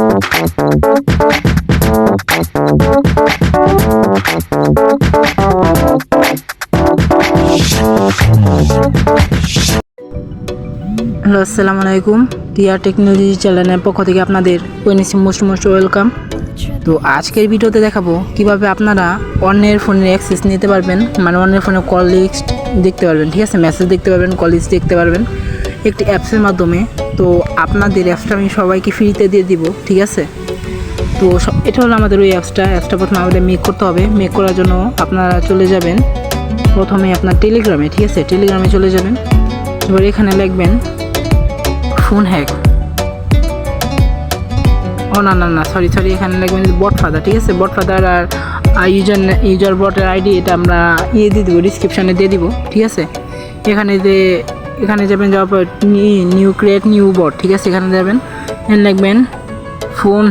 Hello, আসসালামু আলাইকুম। TR technology চ্যানেলের পক্ষ থেকে আপনাদের মোস্ট ওয়েলকাম। তো আজকের ভিডিওতে দেখাবো কিভাবে আপনারা অন্যের ফোনের অ্যাক্সেস নিতে পারবেন, মানে অন্যের ফোনে কল লিস্ট দেখতে পারবেন, ঠিক আছে, মেসেজ দেখতে পারবেন, কল লিস্ট দেখতে পারবেন একটি অ্যাপসের মাধ্যমে। তো আপনাদের অ্যাপসটা আমি সবাইকে ফ্রিতে দিয়ে দিব, ঠিক আছে। তো এটা হলো আমাদের ওই অ্যাপসটা প্রথমে আমাদের মেক করতে হবে। মেক করার জন্য আপনারা চলে যাবেন প্রথমে আপনার টেলিগ্রামে, ঠিক আছে, টেলিগ্রামে চলে যাবেন। এবার এখানে লিখবেন ফোন হ্যাক, সরি এখানে লিখবেন বট ফাদার, ঠিক আছে, বট ফাদার আর ইউজার বটের আইডি এটা আমরা দিয়ে দেবো, ডিসক্রিপশানে দিয়ে দিব, ঠিক আছে। এখানে যাবেন, যাওয়ার পর ক্রিয়েট নিউ বট, ঠিক আছে, এখানে যাবেন, এখানে লিখবেন ফোন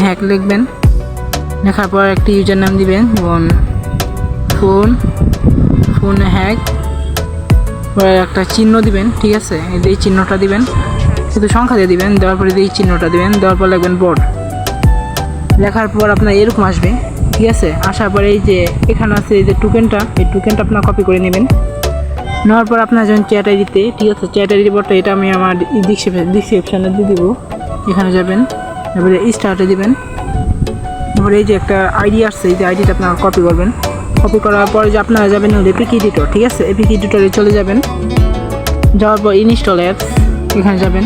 হ্যাক লিখবেন। লেখার পর একটি ইউজার নাম দিবেন, যেমন ফোন হ্যাক, একটা চিহ্ন দিবেন, ঠিক আছে, এই চিহ্নটা দিবেন, শুধু সংখ্যা দিয়ে দিবেন, দেওয়ার পরে এই চিহ্নটা দিবেন, দেওয়ার পর লিখবেন বট। লেখার পর আপনার এরকম আসবে, ঠিক আছে। আসার পরে এই যে এখানে আছে এই যে টোকেনটা, এই টোকেনটা আপনার কপি করে নেবেন। নেওয়ার পর আপনার যখন চ্যাট আইডিতে, ঠিক আছে, চ্যাট আইডি বটটা এটা আমি আমার ডিসক্রিপশানে দিয়ে দিব। এখানে যাবেন, তারপরে স্টার্টে দিবেন। তারপরে এই যে একটা আইডি আসছে, এই যে আইডিটা আপনারা কপি করবেন। কপি করার পরে যে আপনারা যাবেন এপিক এডিটর, ঠিক আছে, এপিক এডিটরে চলে যাবেন। যাওয়ার পর ইনস্টল অ্যাপস, এখানে যাবেন।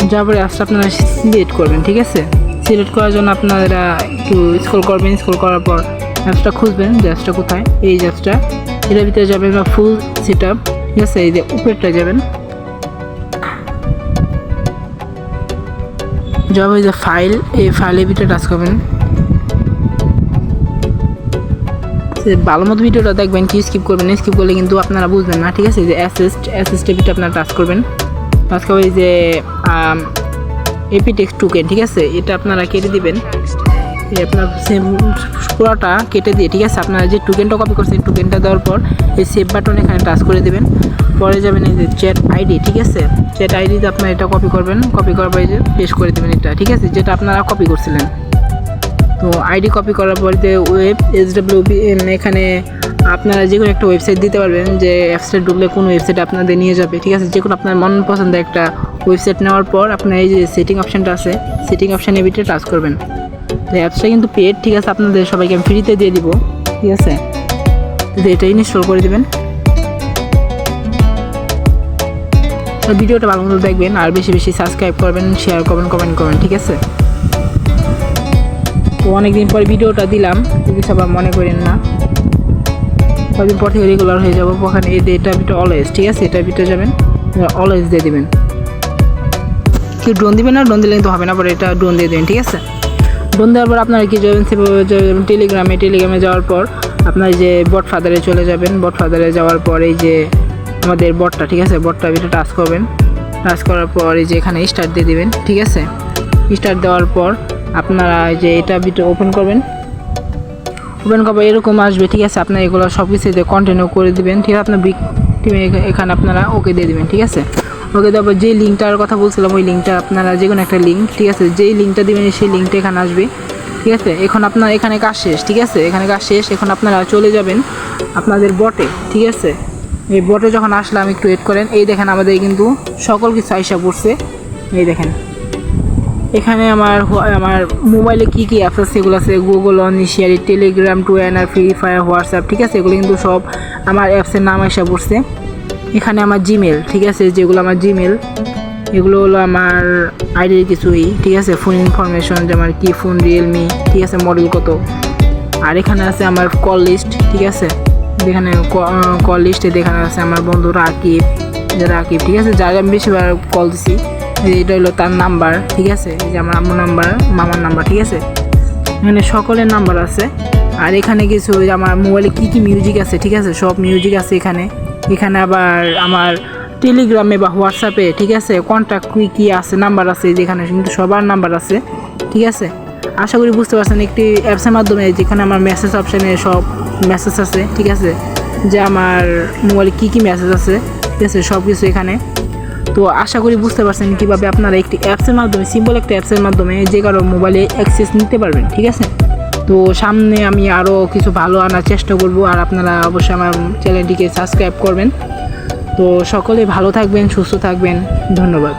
যাওয়ার পরে অ্যাপসটা আপনারা সিলেক্ট করবেন, ঠিক আছে। সিলেক্ট করার জন্য আপনারা একটু স্ক্রল করবেন, স্ক্রল করার পর অ্যাপসটা খুঁজবেন যে অ্যাপসটা কোথায়, এই অ্যাপসটা, এটার ভিতরে যাবেন বা ফুল সেট আপ, ঠিক আছে, এই যে উপরেরটা যাবেন। যাওয়ার এই যে ফাইল, এই ফাইলের ভিতরে টাচ করবেন। ভালো মতো ভিডিওটা দেখবেন, কি স্কিপ করবেন, স্কিপ করলে কিন্তু আপনারা বুঝবেন না, ঠিক আছে। যে অ্যাসিস্টের ভিতরে আপনারা টাচ করবেন। টাচ করে যে এপিটেক্স টোকেন, ঠিক আছে, এটা আপনারা কেটে দিবেন। আপনার পুরোটা কেটে দিয়ে, ঠিক আছে, আপনারা যে টোকেনটা কপি করছেন টোকেনটা দেওয়ার পর এই সেভ বাটন এখানে টাচ করে দেবেন। পরে যাবেন এই যে চ্যাট আইডি, ঠিক আছে, চ্যাট আইডিতে আপনারা এটা কপি করবেন। কপি করার পরে যে পেস্ট করে দেবেন এটা, ঠিক আছে, যেটা আপনারা কপি করছিলেন। তো আইডি কপি করার পর যে এখানে আপনারা যে কোনো একটা ওয়েবসাইট দিতে পারবেন, যে অ্যাপসটা ঢুকলে কোন ওয়েবসাইটে আপনাদের নিয়ে যাবে, ঠিক আছে। যে কোনো আপনার মন পছন্দের একটা ওয়েবসাইট নেওয়ার পর আপনার এই যে সেটিং অপশানটা আছে, সেটিং অপশানের ভিতরে টাচ করবেন। তো অ্যাপসটা কিন্তু পেড, ঠিক আছে, আপনাদের সবাইকে আমি ফ্রিতে দিয়ে দিব, ঠিক আছে। তো এটা ইনস্টল করে দেবেন। তো ভিডিওটা ভালো মতো দেখবেন আর বেশি বেশি সাবস্ক্রাইব করবেন, শেয়ার করবেন, কমেন্ট করবেন, ঠিক আছে। তো অনেকদিন পরে ভিডিওটা দিলাম, কিছু আবার মনে করেন না, কয়েকদিন পর থেকে রেগুলার হয়ে যাবো। ওখানে এই যে এটা ভিতরে অলওয়েজ, ঠিক আছে, এটার ভিতরে যাবেন, অলওয়েজ দিয়ে দেবেন। কেউ ড্রোন দিবেন না, ড্রোন দিলে কিন্তু হবে না, পরে এটা ড্রোন দিয়ে দেবেন, ঠিক আছে। ড্রোন দেওয়ার পর আপনারা কি যাবেন টেলিগ্রামে যাওয়ার পর আপনার যে বট ফাদারে চলে যাবেন। বট ফাদারে যাওয়ার পর এই যে আমাদের বটটা, ঠিক আছে, বটটার ভিতরে টাচ করবেন। টাচ করার পর এই যে এখানে স্টার্ট দিয়ে দেবেন, ঠিক আছে। স্টার্ট দেওয়ার পর আপনারা যে এটা ভিতরে ওপেন করবেন। ওপেন করবো এরকম আসবে, ঠিক আছে। আপনার এগুলো সব কিছু কন্টিনিউ করে দেবেন, ঠিক আছে। আপনার বিগ টিমে এখানে আপনারা ওকে দিয়ে দেবেন, ঠিক আছে। ওকে দেওয়ার যে লিঙ্কটার কথা বলছিলাম ওই লিঙ্কটা আপনারা যে কোনো একটা লিঙ্ক, ঠিক আছে, যেই লিঙ্কটা দেবেন সেই লিঙ্কটা এখানে আসবে, ঠিক আছে। এখন আপনার এখানে কাজ শেষ, ঠিক আছে, এখানে কাজ শেষ। এখন আপনারা চলে যাবেন আপনাদের বটে, ঠিক আছে। এই বটে যখন আসলাম একটু ওয়েট করেন। এই দেখেন আমাদের কিন্তু সকল কিছু আইসা পড়ছে, এই দেখেন। এখানে আমার মোবাইলে কী কী অ্যাপস আছে সেগুলো আছে গুগল, অনশিয়ারি, Telegram, Twitter, Free Fire, WhatsApp, ঠিক আছে, এগুলো কিন্তু সব আমার অ্যাপসের নাম এসে পড়ছে। এখানে আমার জিমেল, ঠিক আছে, যেগুলো আমার জিমেল এগুলো হলো আমার আইডির কিছুই, ঠিক আছে। ফোন ইনফরমেশন, যেমন কি ফোন, রিয়েলমি, ঠিক আছে, মডেল কত। আর এখানে আছে আমার কল লিস্ট, ঠিক আছে, যেখানে কল লিস্টে দেখানো আছে আমার বন্ধু রাকিব, ঠিক আছে, যার আমি বেশিবার কল দিছি। এটা হলো তার নাম্বার, ঠিক আছে, এই যে আমার আম্মুর নাম্বার, মামার নাম্বার, ঠিক আছে, এখানে সকলের নাম্বার আছে। আর এখানে কিছু আমার মোবাইলে কী কী মিউজিক আছে, ঠিক আছে, সব মিউজিক আছে এখানে। এখানে আবার আমার টেলিগ্রামে বা হোয়াটসঅ্যাপে, ঠিক আছে, কন্ট্যাক্ট কী আছে, নাম্বার আছে, যেখানে কিন্তু সবার নাম্বার আছে, ঠিক আছে। আশা করি বুঝতে পারছেন একটি অ্যাপসের মাধ্যমে যেখানে আমার মেসেজ অপশানে সব মেসেজ আছে, ঠিক আছে, যে আমার মোবাইলে কী কী মেসেজ আছে, ঠিক আছে, সব কিছু এখানে। তো আশা করি বুঝতে পারছেন কীভাবে আপনারা একটি অ্যাপসের মাধ্যমে, সিম্পল একটা অ্যাপসের মাধ্যমে যে কারো মোবাইলে অ্যাক্সেস নিতে পারবেন, ঠিক আছে। তো সামনে আমি আরও কিছু ভালো আনার চেষ্টা করব, আর আপনারা অবশ্যই আমার চ্যানেলটিকে সাবস্ক্রাইব করবেন। তো সকলে ভালো থাকবেন, সুস্থ থাকবেন, ধন্যবাদ।